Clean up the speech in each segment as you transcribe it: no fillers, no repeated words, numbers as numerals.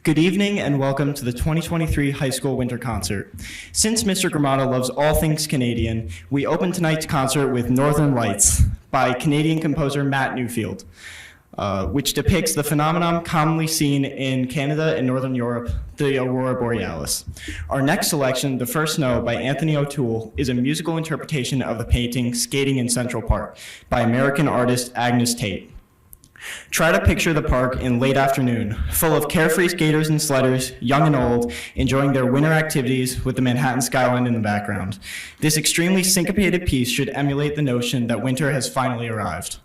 Good evening and welcome to the 2023 High School Winter Concert. Since Mr. Gramado loves all things Canadian, we open tonight's concert with Northern Lights by Canadian composer Matt Newfield, which depicts the phenomenon commonly seen in Canada and Northern Europe, the Aurora Borealis. Our next selection, The First Snow by Anthony O'Toole, is a musical interpretation of the painting Skating in Central Park by American artist Agnes Tate. Try to picture the park in late afternoon, full of carefree skaters and sledders, young and old, enjoying their winter activities with the Manhattan skyline in the background. This extremely syncopated piece should emulate the notion that winter has finally arrived.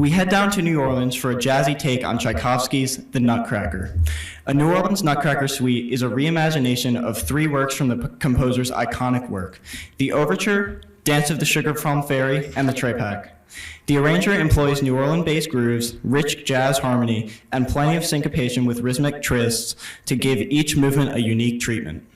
we head down to New Orleans for a jazzy take on Tchaikovsky's The Nutcracker. A New Orleans Nutcracker Suite is a reimagination of three works from the composer's iconic work: the Overture, Dance of the Sugar Plum Fairy, and the Trepak. The arranger employs New Orleans-based grooves, rich jazz harmony, and plenty of syncopation with rhythmic twists to give each movement a unique treatment.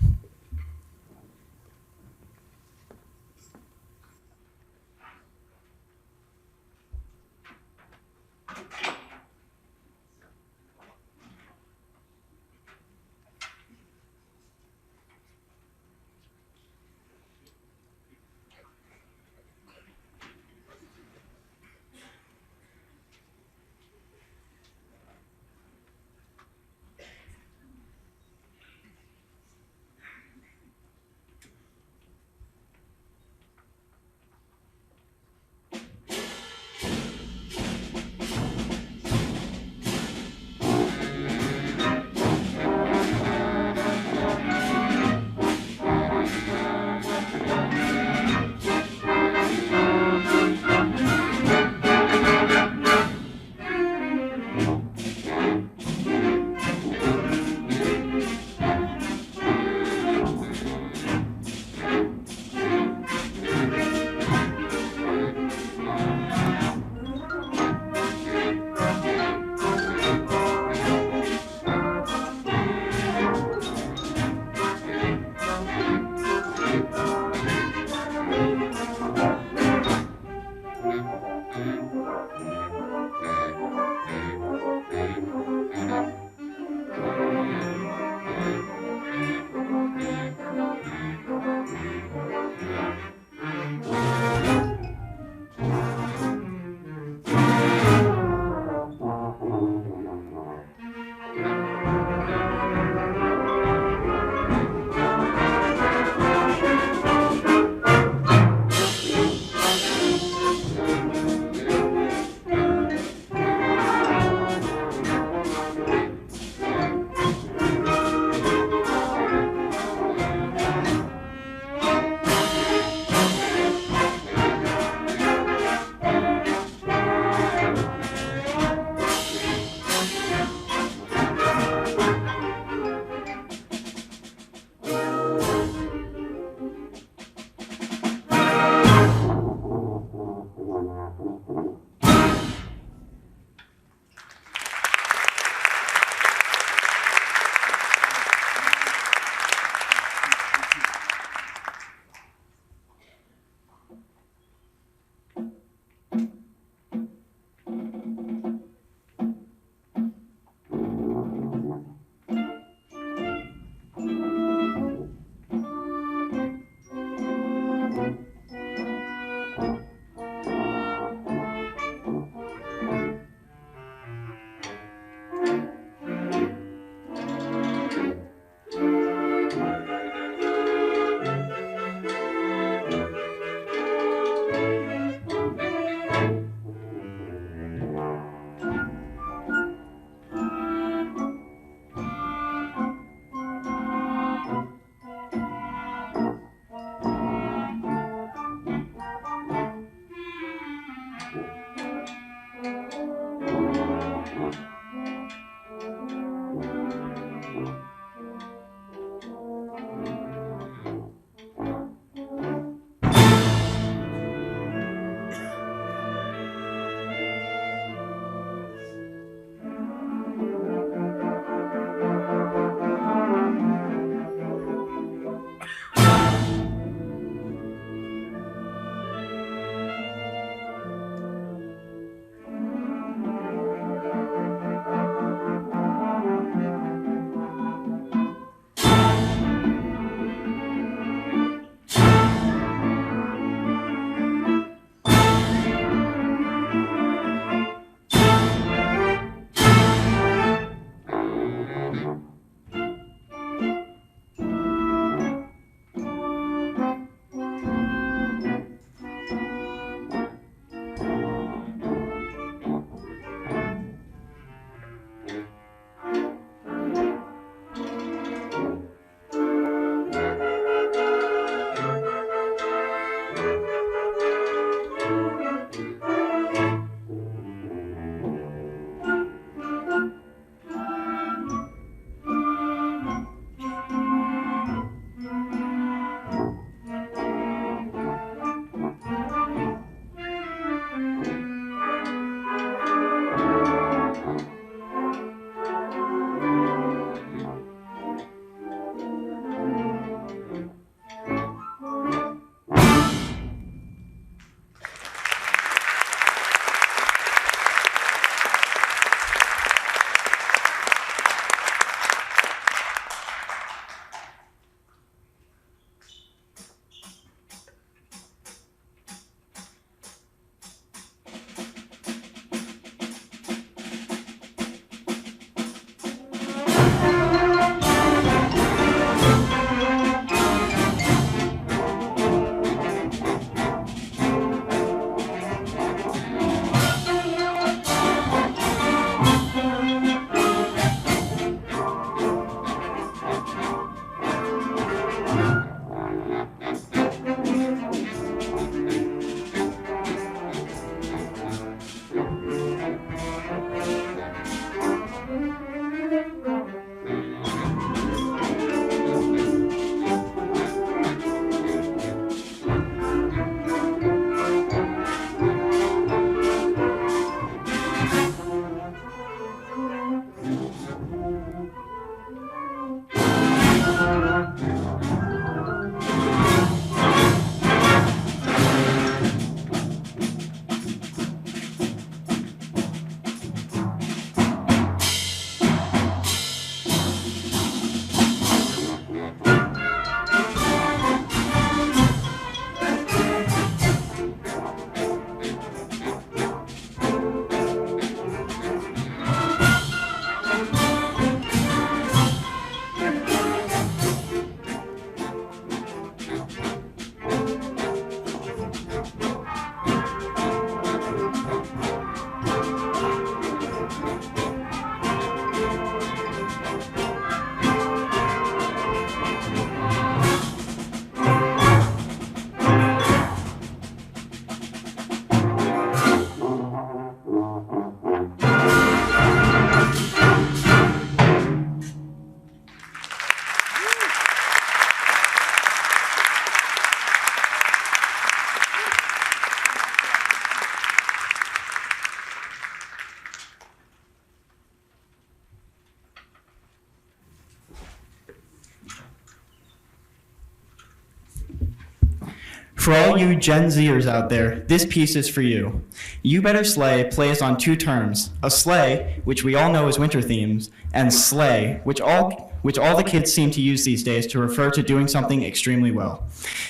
For all you Gen Zers out there, this piece is for you. You Better Slay plays on two terms, a sleigh, which we all know is winter themes, and slay, which all the kids seem to use these days to refer to doing something extremely well.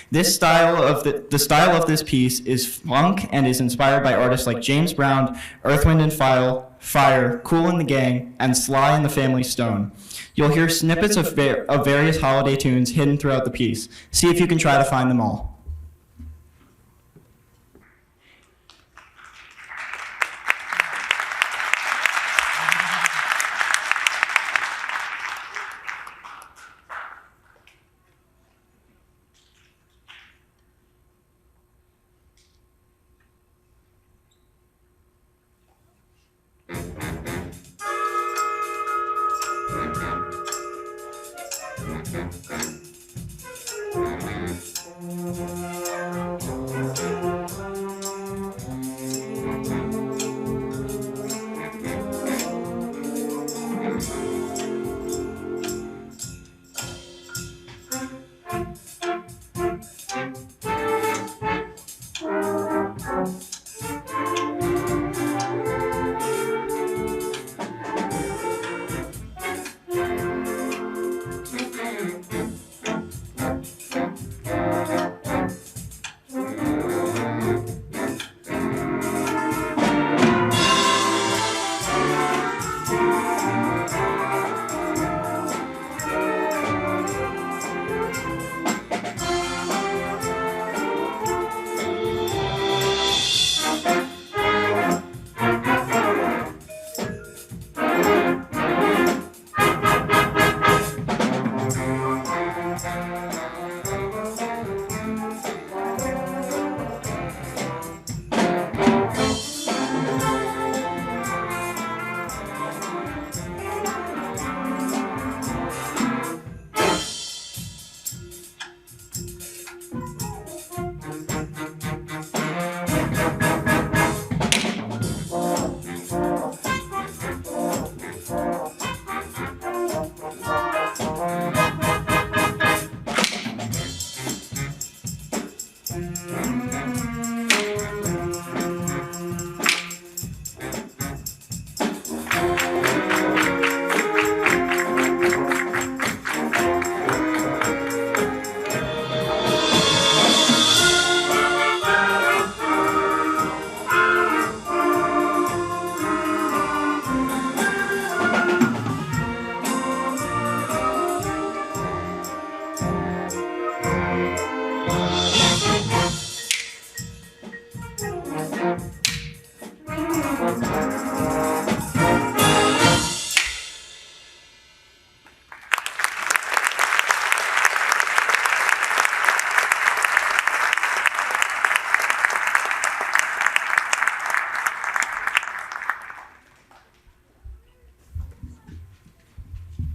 This style of the style of this piece is funk and is inspired by artists like James Brown, Earth, Wind and Fire, Kool and the Gang, and Sly and the Family Stone. You'll hear snippets of various holiday tunes hidden throughout the piece. See if you can try to find them all.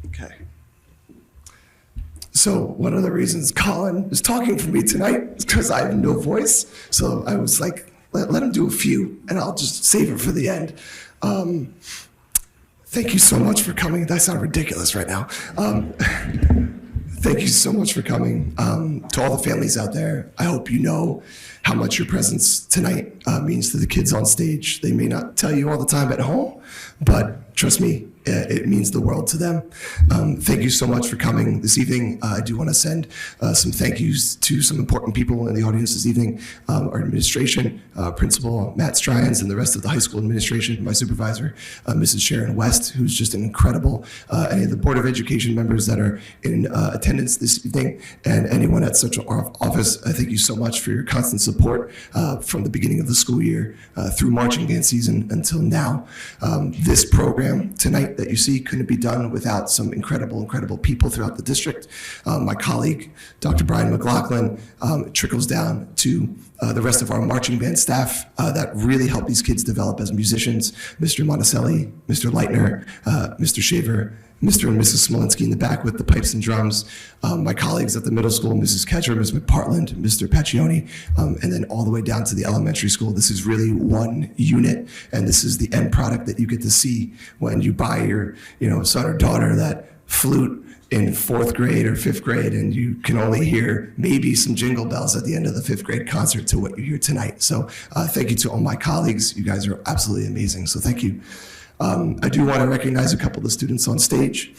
Okay. So one of the reasons Colin is talking for me tonight is because I have no voice. So I was like, let him do a few, and I'll just save it for the end. Thank you so much for coming. That sounds ridiculous right now. Thank you so much for coming. To all the families out there, I hope you know how much your presence tonight means to the kids on stage. They may not tell you all the time at home, but trust me, it means the world to them. Thank you so much for coming this evening. I do want to send some thank yous to some important people in the audience this evening. Our administration, Principal Matt Stryans, and the rest of the high school administration, my supervisor, Mrs. Sharon West, who's just an incredible, any of the Board of Education members that are in attendance this evening, and anyone at Central Office. I thank you so much for your constant support from the beginning of the school year through marching band season until now. This program tonight that you see couldn't be done without some incredible people throughout the district. My colleague, Dr. Brian McLaughlin, trickles down to the rest of our marching band staff that really help these kids develop as musicians. Mr. Monticelli, Mr. Leitner, Mr. Shaver, Mr. and Mrs. Smolinski in the back with the pipes and drums, my colleagues at the middle school, Mrs. Ketcher, Ms. McPartland, Mr. Paccioni, and then all the way down to the elementary school. This is really one unit, and this is the end product that you get to see when you buy your son or daughter that flute in 4th grade or 5th grade, and you can only hear maybe some jingle bells at the end of the 5th grade concert to what you hear tonight. So thank you to all my colleagues. You guys are absolutely amazing, so thank you. I do want to recognize a couple of the students on stage.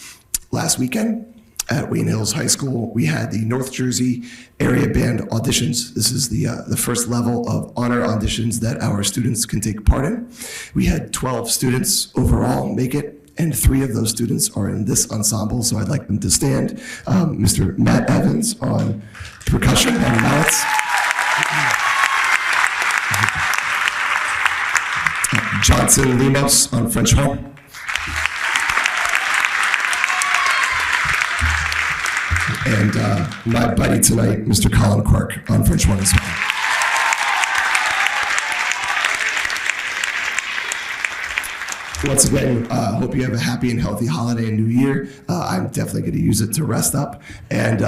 Last weekend at Wayne Hills High School, we had the North Jersey Area Band auditions. This is the first level of honor auditions that our students can take part in. We had 12 students overall make it, and 3 of those students are in this ensemble, so I'd like them to stand. Mr. Matt Evans on percussion and mallets. Johnson Limos on French horn. And my buddy tonight, Mr. Colin Quirk on French horn as well. Once again, hope you have a happy and healthy holiday and New Year. I'm definitely going to use it to rest up. And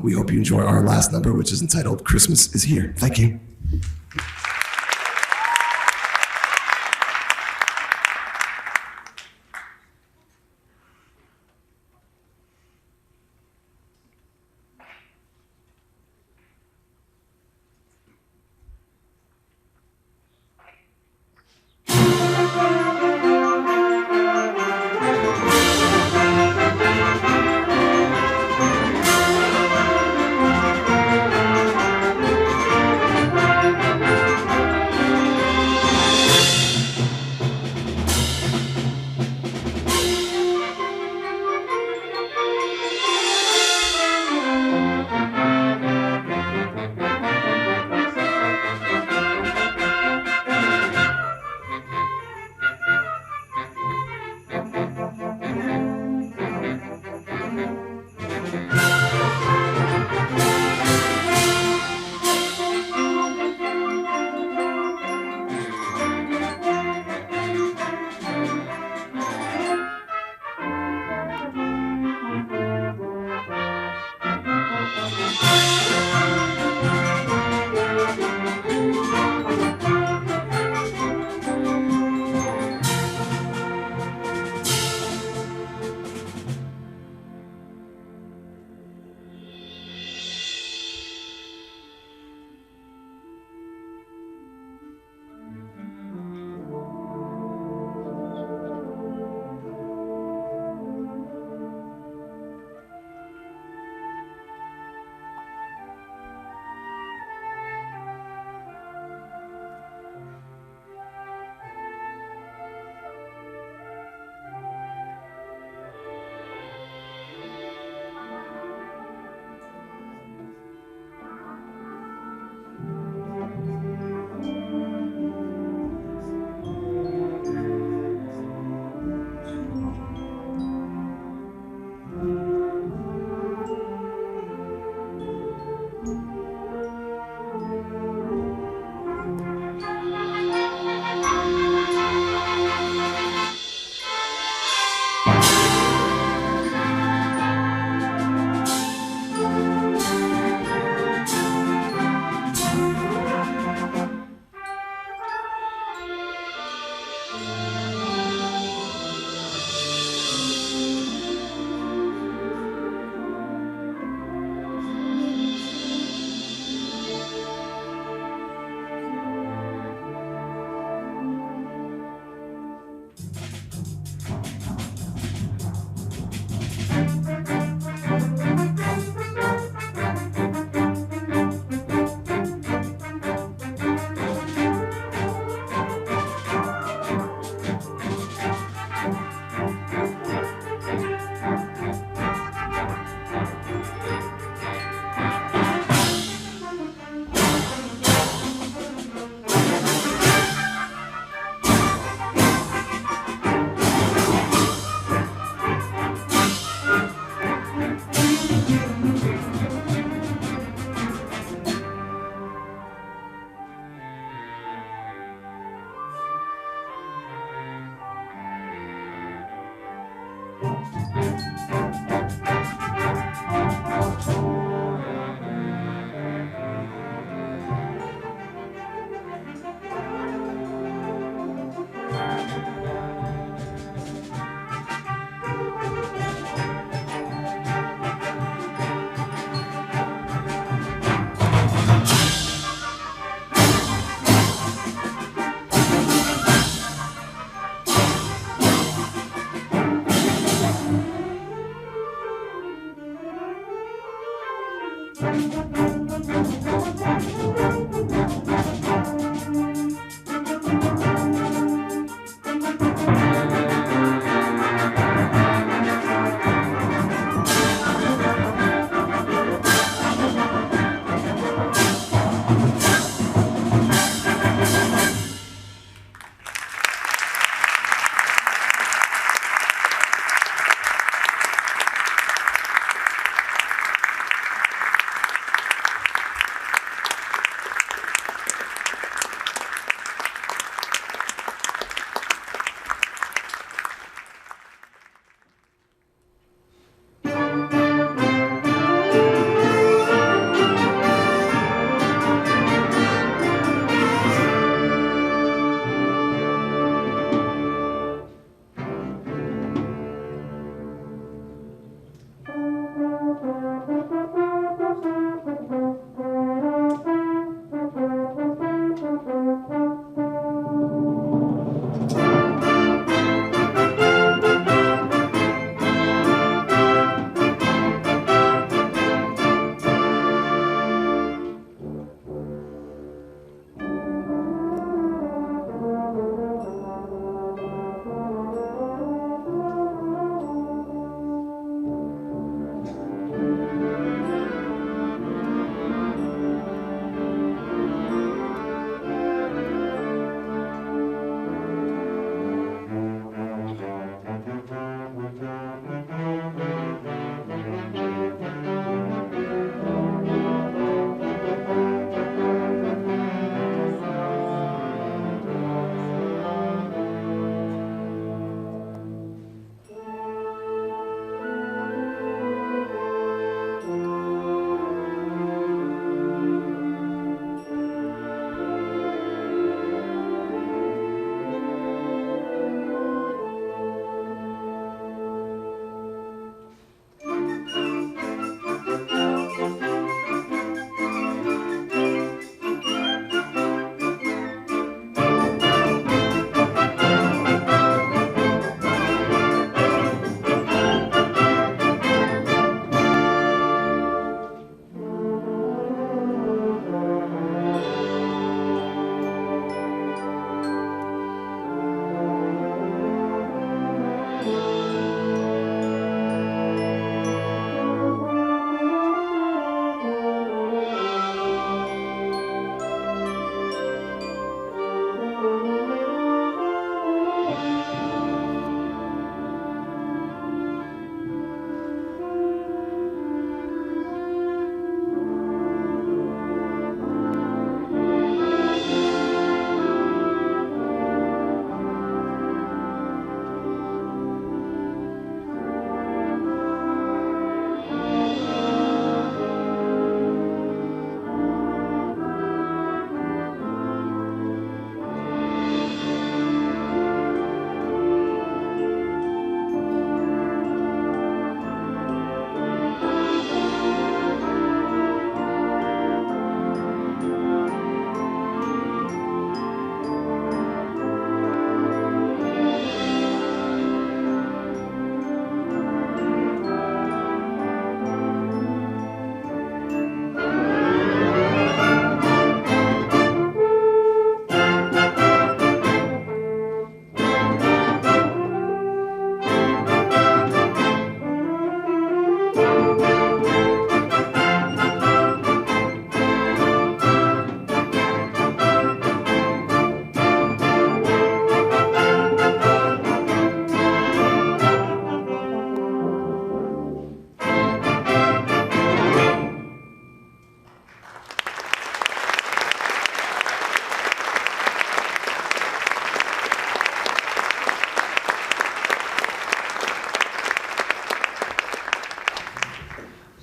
we hope you enjoy our last number, which is entitled Christmas is Here. Thank you.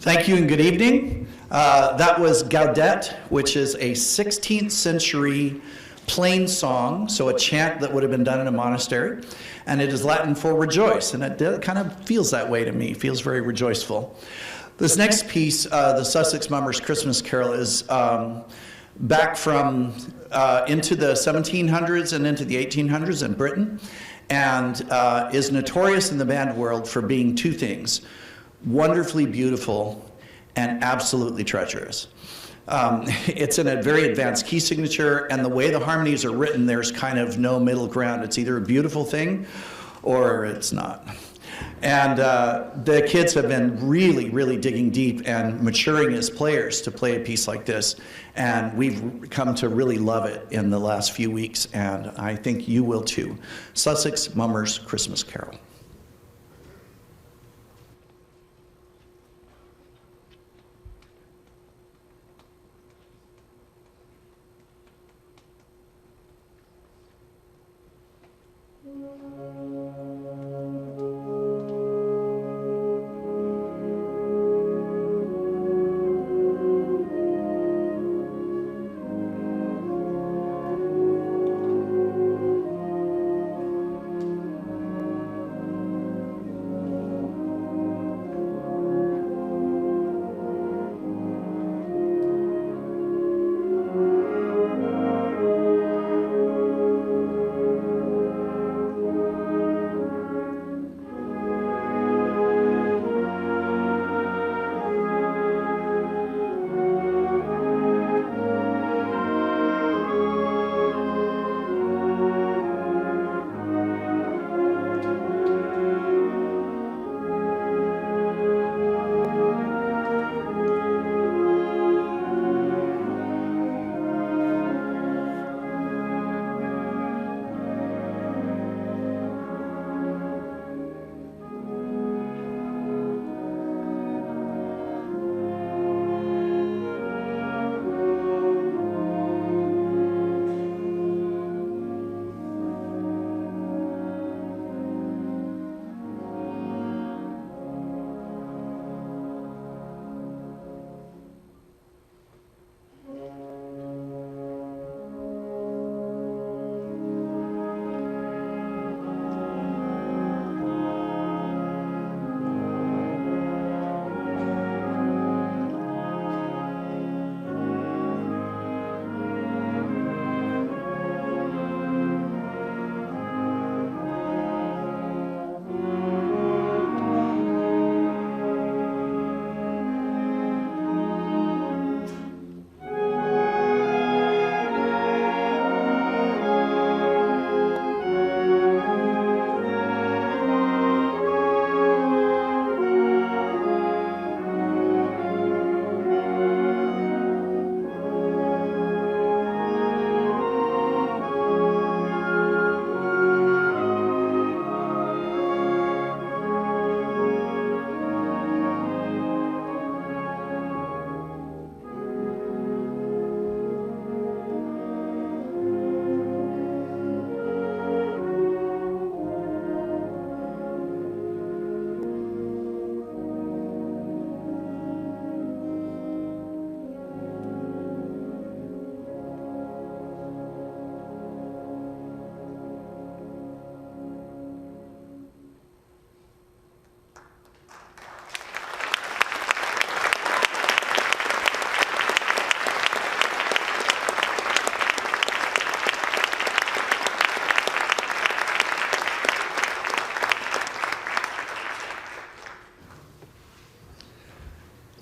Thank you and good evening. That was Gaudet, which is a 16th century plain song, so a chant that would have been done in a monastery, and it is Latin for rejoice, and it kind of feels that way to me, feels very rejoiceful. This next piece, the Sussex Mummers Christmas Carol, is back from into the 1700s and into the 1800s in Britain, and is notorious in the band world for being two things: wonderfully beautiful and absolutely treacherous. It's in a very advanced key signature, and the way the harmonies are written, there's kind of no middle ground. It's either a beautiful thing or it's not. And the kids have been really, really digging deep and maturing as players to play a piece like this, and we've come to really love it in the last few weeks, and I think you will too. Sussex Mummers Christmas Carol.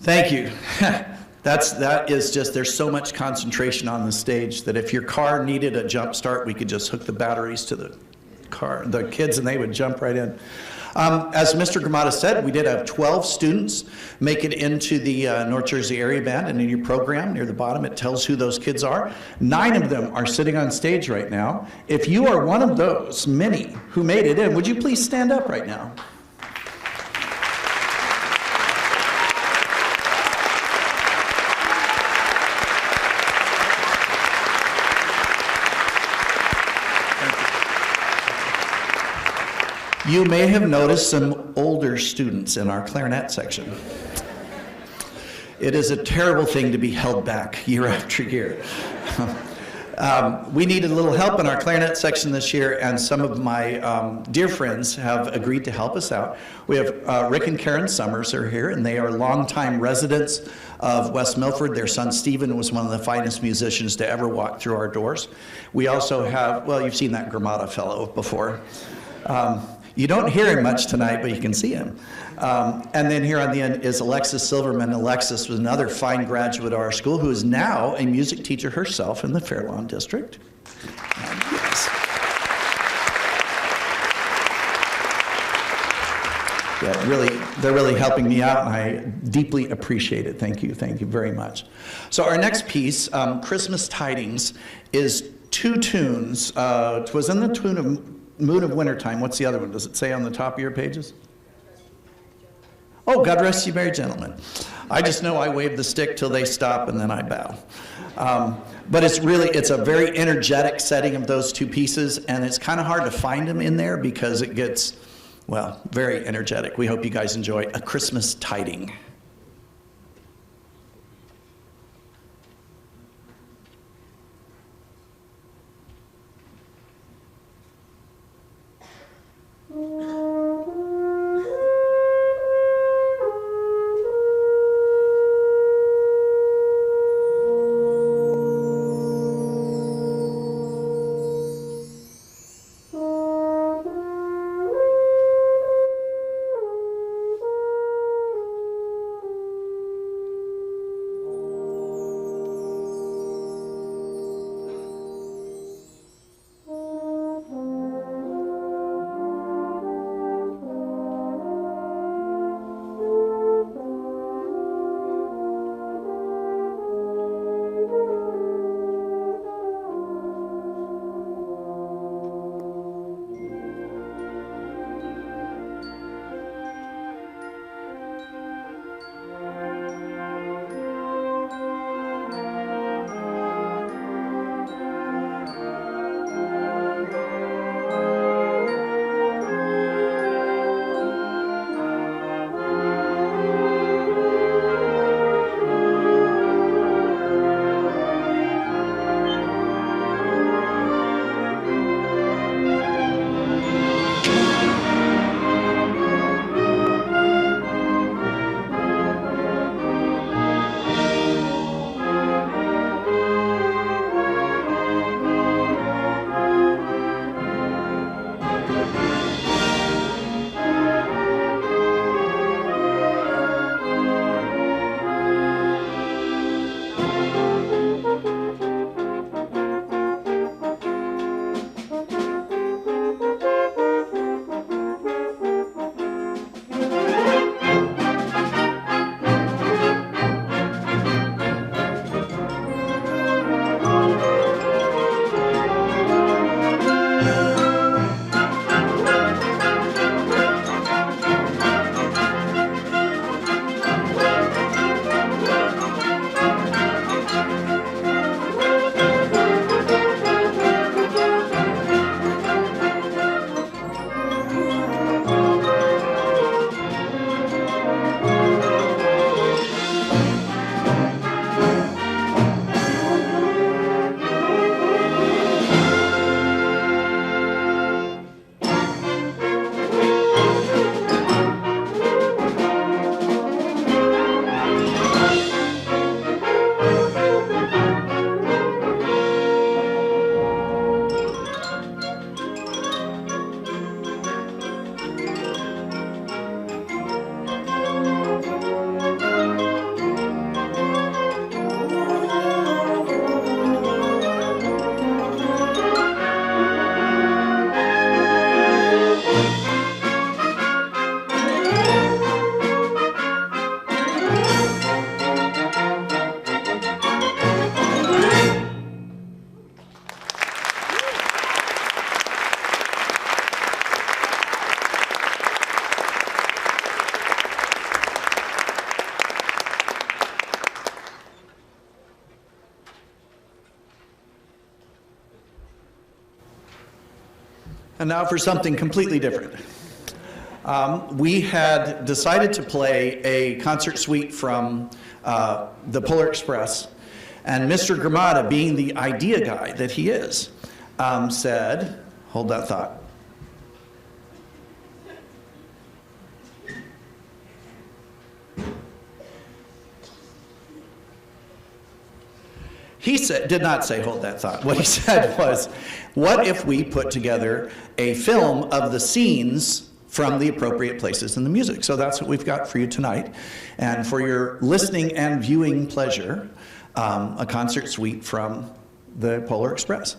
Thank you. That is just, there's so much concentration on the stage that if your car needed a jump start, we could just hook the batteries to the car, the kids, and they would jump right in. As Mr. Gramata said, we did have 12 students make it into the North Jersey Area Band, and in your program near the bottom it tells who those kids are. 9 of them are sitting on stage right now. If you are one of those many who made it in, would you please stand up right now? You may have noticed some older students in our clarinet section. It is a terrible thing to be held back year after year. We needed a little help in our clarinet section this year, and some of my dear friends have agreed to help us out. We have Rick and Karen Summers are here, and they are longtime residents of West Milford. Their son Stephen was one of the finest musicians to ever walk through our doors. We also have, well, you've seen that Gramada fellow before. You don't hear him much tonight, but you can see him. And then here on the end is Alexis Silverman. Alexis was another fine graduate of our school who is now a music teacher herself in the Fairlawn District. And yes. Yeah, really, they're really helping me out, and I deeply appreciate it. Thank you very much. So our next piece, Christmas Tidings, is two tunes. It was in the tune of Moon of Wintertime. What's the other one? Does it say on the top of your pages? Oh, God Rest You Merry Gentlemen. I just know I wave the stick till they stop and then I bow. But it's a very energetic setting of those two pieces, and it's kind of hard to find them in there because it gets, well, very energetic. We hope you guys enjoy A Christmas Tiding. And now for something completely different. we had decided to play a concert suite from the Polar Express, and Mr. Gramada, being the idea guy that he is, said, hold that thought. He did not say hold that thought. What he said was, what if we put together a film of the scenes from the appropriate places in the music? So that's what we've got for you tonight. And for your listening and viewing pleasure, a concert suite from the Polar Express.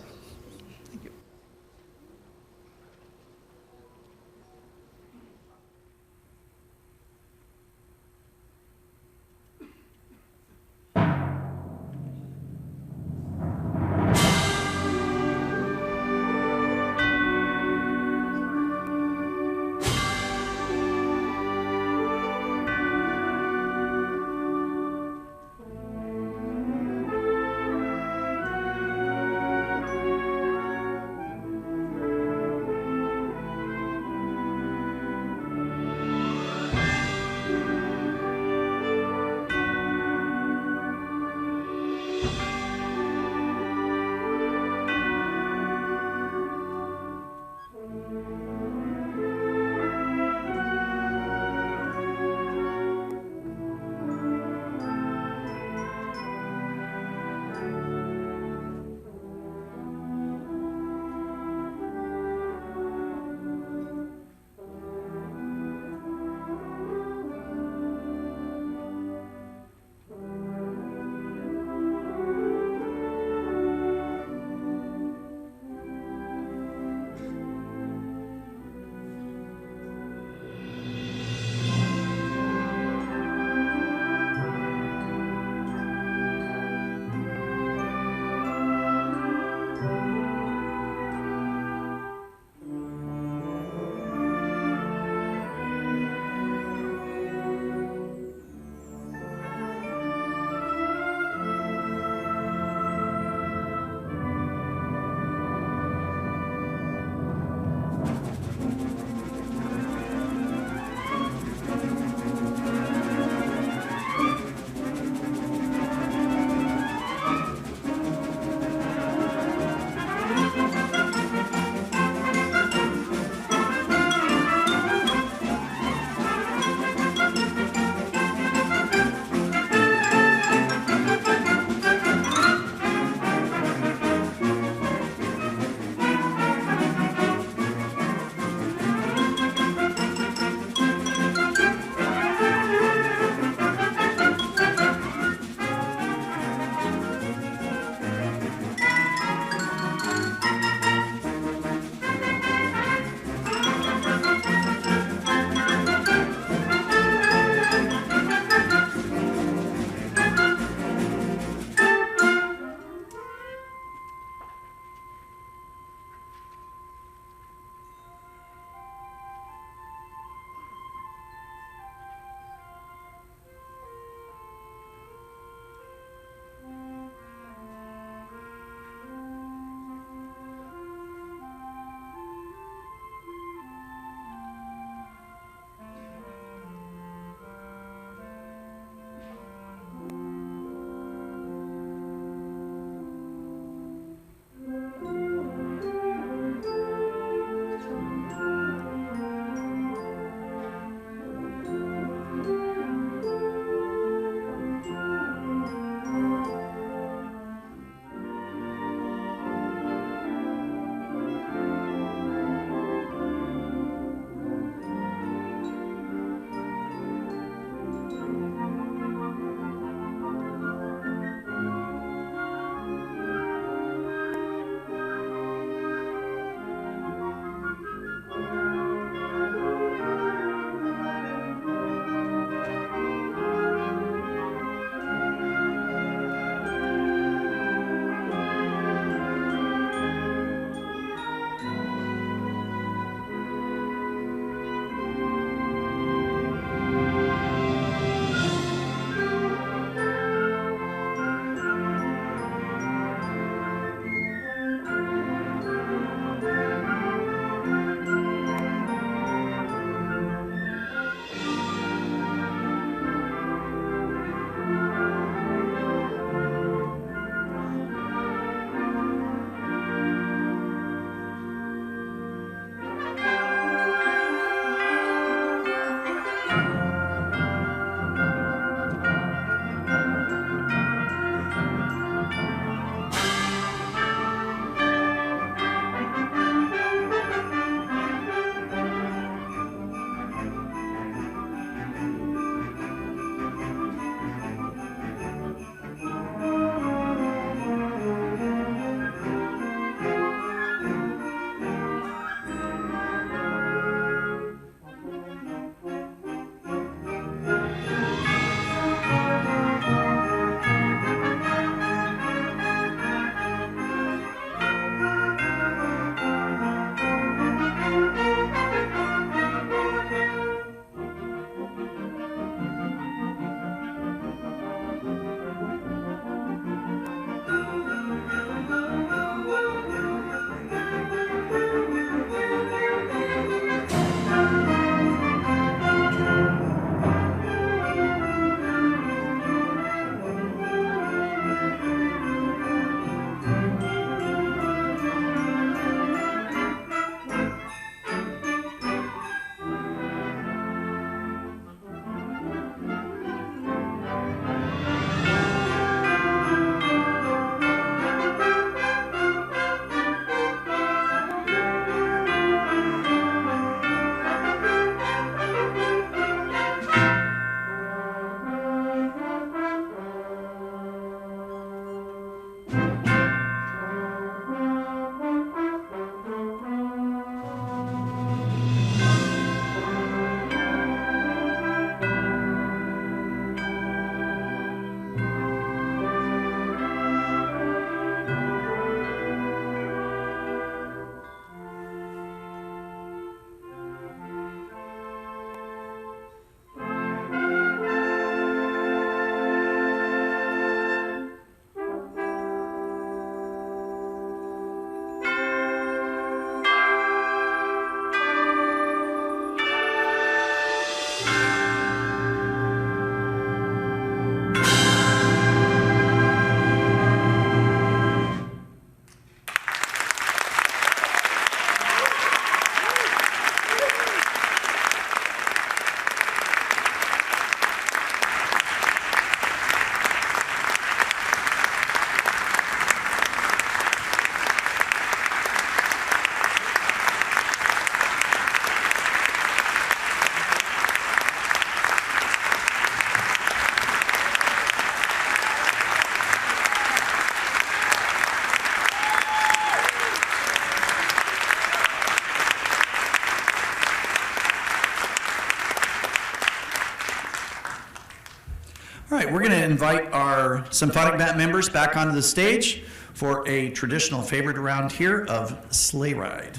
All right, we're going to invite our symphonic band members back onto the stage for a traditional favorite around here of Sleigh Ride.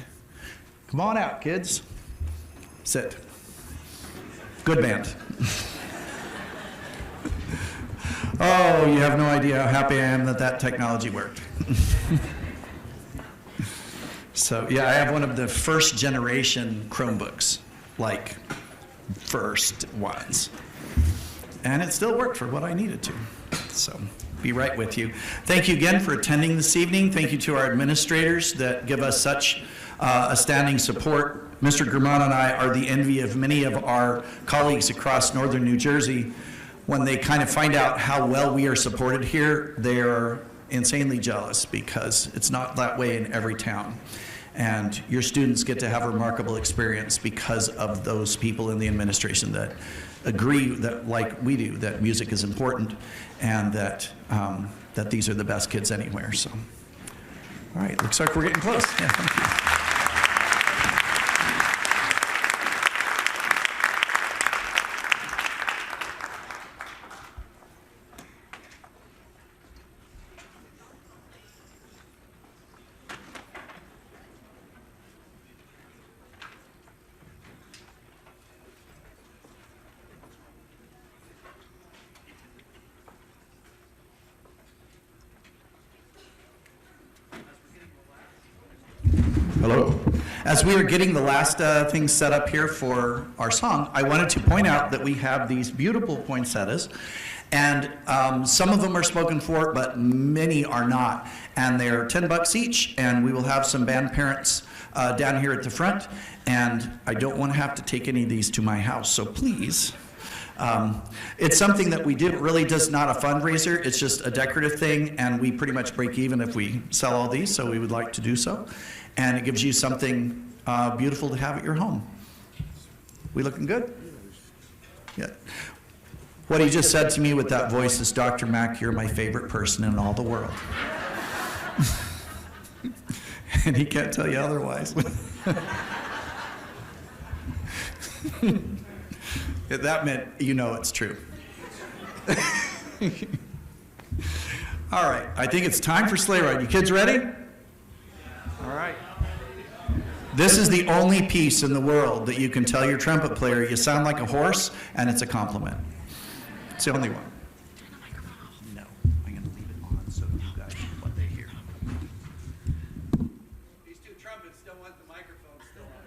Come on out, kids. Sit. Good band. Oh, you have no idea how happy I am that that technology worked. So, yeah, I have one of the first generation Chromebooks, like first ones. And it still worked for what I needed to. So, be right with you. Thank you again for attending this evening. Thank you to our administrators that give us such astounding support. Mr. Germano and I are the envy of many of our colleagues across northern New Jersey. When they kind of find out how well we are supported here, they're insanely jealous because it's not that way in every town. And your students get to have a remarkable experience because of those people in the administration that agree that, like we do, that music is important and that that these are the best kids anywhere. So, all right, looks like we're getting close. Yeah, thank you. Hello. As we are getting the last thing set up here for our song, I wanted to point out that we have these beautiful poinsettias, and some of them are spoken for, but many are not. And they're $10 each, and we will have some band parents down here at the front, and I don't want to have to take any of these to my house, so please. It's something that we do. It really does not a fundraiser. It's just a decorative thing, and we pretty much break even if we sell all these, so we would like to do so. And it gives you something beautiful to have at your home. We looking good? Yeah. What he just said to me with that voice is, Dr. Mack, you're my favorite person in all the world. And he can't tell you otherwise. That meant you know it's true. All right, I think it's time for Sleigh Ride. You kids ready? All right. This is the only piece in the world that you can tell your trumpet player you sound like a horse, and it's a compliment. It's the only one. No, I'm going to leave it on so you guys hear what they hear. These two trumpets don't want the microphone still on.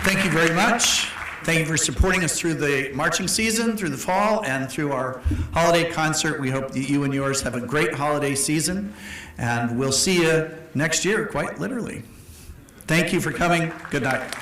Thank you very much. Thank you for supporting us through the marching season, through the fall, and through our holiday concert. We hope that you and yours have a great holiday season, and we'll see you next year, quite literally. Thank you for coming. Good night.